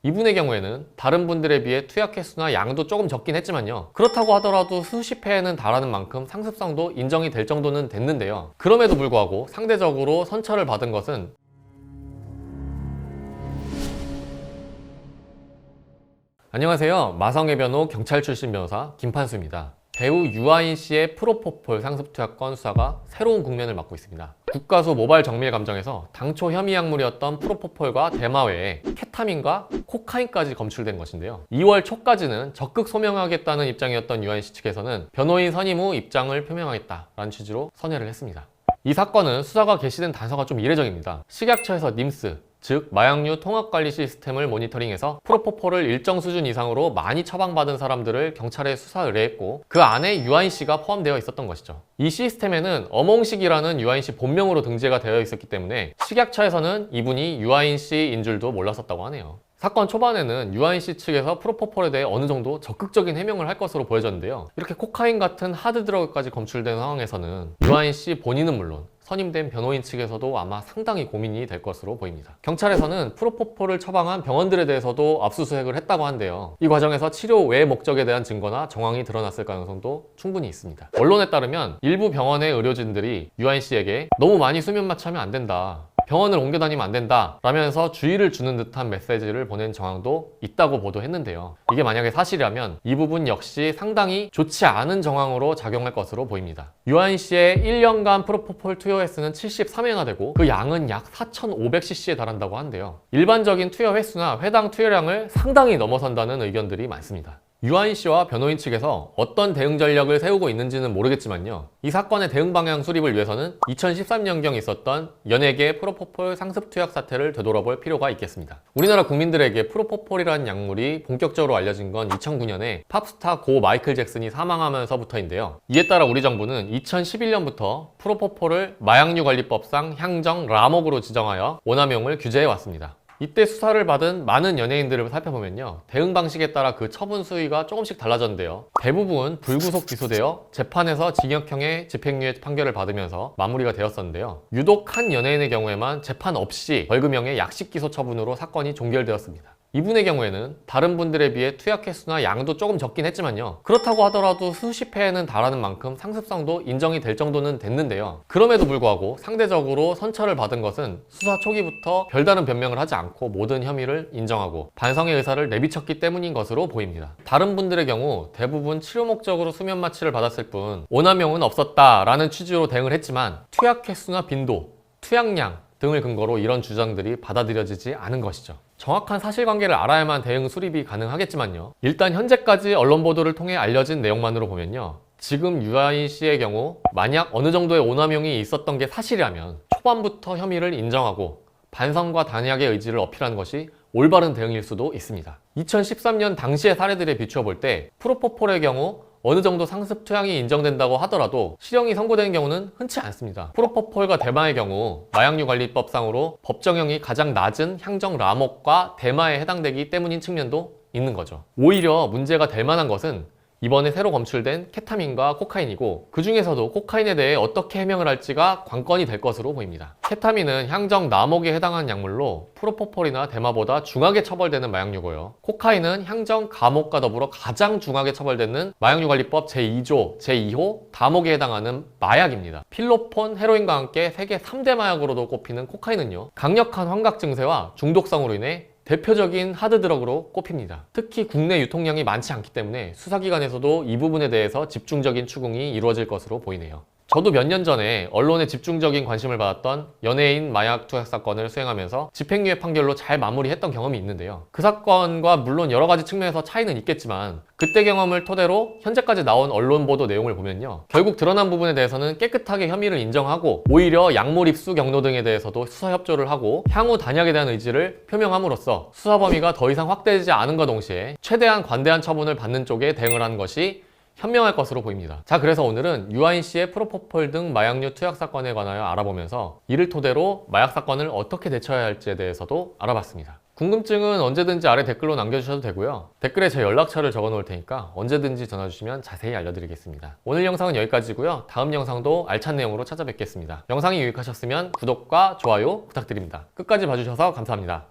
이분의 경우에는 다른 분들에 비해 투약 횟수나 양도 조금 적긴 했지만요, 그렇다고 하더라도 수십 회에는 달하는 만큼 상습성도 인정이 될 정도는 됐는데요, 그럼에도 불구하고 상대적으로 선처를 받은 것은 안녕하세요. 마성의 변호 경찰 출신 변호사 김판수입니다. 배우 유아인 씨의 프로포폴 상습투약건 수사가 새로운 국면을 맞고 있습니다. 국가수 모발 정밀 감정에서 당초 혐의 약물이었던 프로포폴과 대마 외에 케타민과 코카인까지 검출된 것인데요, 2월 초까지는 적극 소명하겠다는 입장이었던 유아인 씨 측에서는 변호인 선임 후 입장을 표명하겠다라는 취지로 선회를 했습니다. 이 사건은 수사가 개시된 단서가 좀 이례적입니다. 식약처에서 님스, 즉 마약류 통합관리 시스템을 모니터링해서 프로포폴을 일정 수준 이상으로 많이 처방받은 사람들을 경찰에 수사 의뢰했고, 그 안에 유아인 씨가 포함되어 있었던 것이죠. 이 시스템에는 어몽식이라는 유아인 씨 본명으로 등재가 되어 있었기 때문에 식약처에서는 이분이 유아인 씨인 줄도 몰랐었다고 하네요. 사건 초반에는 유아인 씨 측에서 프로포폴에 대해 어느 정도 적극적인 해명을 할 것으로 보여졌는데요, 이렇게 코카인 같은 하드드러그까지 검출된 상황에서는 유아인 씨 본인은 물론 선임된 변호인 측에서도 아마 상당히 고민이 될 것으로 보입니다. 경찰에서는 프로포폴을 처방한 병원들에 대해서도 압수수색을 했다고 한데요, 이 과정에서 치료 외 목적에 대한 증거나 정황이 드러났을 가능성도 충분히 있습니다. 언론에 따르면 일부 병원의 의료진들이 유아인 씨에게 너무 많이 수면 마취하면 안 된다, 병원을 옮겨 다니면 안 된다 라면서 주의를 주는 듯한 메시지를 보낸 정황도 있다고 보도했는데요, 이게 만약에 사실이라면 이 부분 역시 상당히 좋지 않은 정황으로 작용할 것으로 보입니다. 유아인 씨의 1년간 프로포폴 투여 횟수는 73회나 되고 그 양은 약 4,500cc에 달한다고 한대요. 일반적인 투여 횟수나 회당 투여량을 상당히 넘어선다는 의견들이 많습니다. 유아인 씨와 변호인 측에서 어떤 대응 전략을 세우고 있는지는 모르겠지만요, 이 사건의 대응 방향 수립을 위해서는 2013년경 있었던 연예계 프로포폴 상습 투약 사태를 되돌아볼 필요가 있겠습니다. 우리나라 국민들에게 프로포폴이라는 약물이 본격적으로 알려진 건 2009년에 팝스타 고 마이클 잭슨이 사망하면서부터인데요, 이에 따라 우리 정부는 2011년부터 프로포폴을 마약류관리법상 향정 라목으로 지정하여 오남용을 규제해 왔습니다. 이때 수사를 받은 많은 연예인들을 살펴보면요, 대응 방식에 따라 그 처분 수위가 조금씩 달라졌는데요, 대부분 불구속 기소되어 재판에서 징역형의 집행유예 판결을 받으면서 마무리가 되었었는데요, 유독 한 연예인의 경우에만 재판 없이 벌금형의 약식 기소 처분으로 사건이 종결되었습니다. 이분의 경우에는 다른 분들에 비해 투약 횟수나 양도 조금 적긴 했지만요, 그렇다고 하더라도 수십 회에는 달하는 만큼 상습성도 인정이 될 정도는 됐는데요, 그럼에도 불구하고 상대적으로 선처를 받은 것은 수사 초기부터 별다른 변명을 하지 않고 모든 혐의를 인정하고 반성의 의사를 내비쳤기 때문인 것으로 보입니다. 다른 분들의 경우 대부분 치료 목적으로 수면 마취를 받았을 뿐 오남용은 없었다라는 취지로 대응을 했지만 투약 횟수나 빈도, 투약량 등을 근거로 이런 주장들이 받아들여지지 않은 것이죠. 정확한 사실관계를 알아야만 대응 수립이 가능하겠지만요, 일단 현재까지 언론 보도를 통해 알려진 내용만으로 보면요, 지금 유아인 씨의 경우 만약 어느 정도의 오남용이 있었던 게 사실이라면 초반부터 혐의를 인정하고 반성과 단약의 의지를 어필하는 것이 올바른 대응일 수도 있습니다. 2013년 당시의 사례들에 비추어 볼 때 프로포폴의 경우 어느 정도 상습 투약이 인정된다고 하더라도 실형이 선고되는 경우는 흔치 않습니다. 프로포폴과 대마의 경우 마약류관리법상으로 법정형이 가장 낮은 향정 라목과 대마에 해당되기 때문인 측면도 있는 거죠. 오히려 문제가 될 만한 것은 이번에 새로 검출된 케타민과 코카인이고, 그 중에서도 코카인에 대해 어떻게 해명을 할지가 관건이 될 것으로 보입니다. 케타민은 향정 라목에 해당하는 약물로 프로포폴이나 대마보다 중하게 처벌되는 마약류고요, 코카인은 향정 가목과 더불어 가장 중하게 처벌되는 마약류관리법 제2조 제2호 다목에 해당하는 마약입니다. 필로폰, 헤로인과 함께 세계 3대 마약으로도 꼽히는 코카인은요, 강력한 환각 증세와 중독성으로 인해 대표적인 하드드러그로 꼽힙니다. 특히 국내 유통량이 많지 않기 때문에 수사기관에서도 이 부분에 대해서 집중적인 추궁이 이루어질 것으로 보이네요. 저도 몇 년 전에 언론에 집중적인 관심을 받았던 연예인 마약 투약 사건을 수행하면서 집행유예 판결로 잘 마무리했던 경험이 있는데요, 그 사건과 물론 여러 가지 측면에서 차이는 있겠지만 그때 경험을 토대로 현재까지 나온 언론 보도 내용을 보면요, 결국 드러난 부분에 대해서는 깨끗하게 혐의를 인정하고 오히려 약물 입수 경로 등에 대해서도 수사 협조를 하고 향후 단약에 대한 의지를 표명함으로써 수사 범위가 더 이상 확대되지 않은과 동시에 최대한 관대한 처분을 받는 쪽에 대응을 하는 것이 현명할 것으로 보입니다. 자, 그래서 오늘은 유아인 씨의 프로포폴 등 마약류 투약 사건에 관하여 알아보면서 이를 토대로 마약 사건을 어떻게 대처해야 할지에 대해서도 알아봤습니다. 궁금증은 언제든지 아래 댓글로 남겨주셔도 되고요, 댓글에 제 연락처를 적어 놓을 테니까 언제든지 전화 주시면 자세히 알려드리겠습니다. 오늘 영상은 여기까지고요, 다음 영상도 알찬 내용으로 찾아뵙겠습니다. 영상이 유익하셨으면 구독과 좋아요 부탁드립니다. 끝까지 봐주셔서 감사합니다.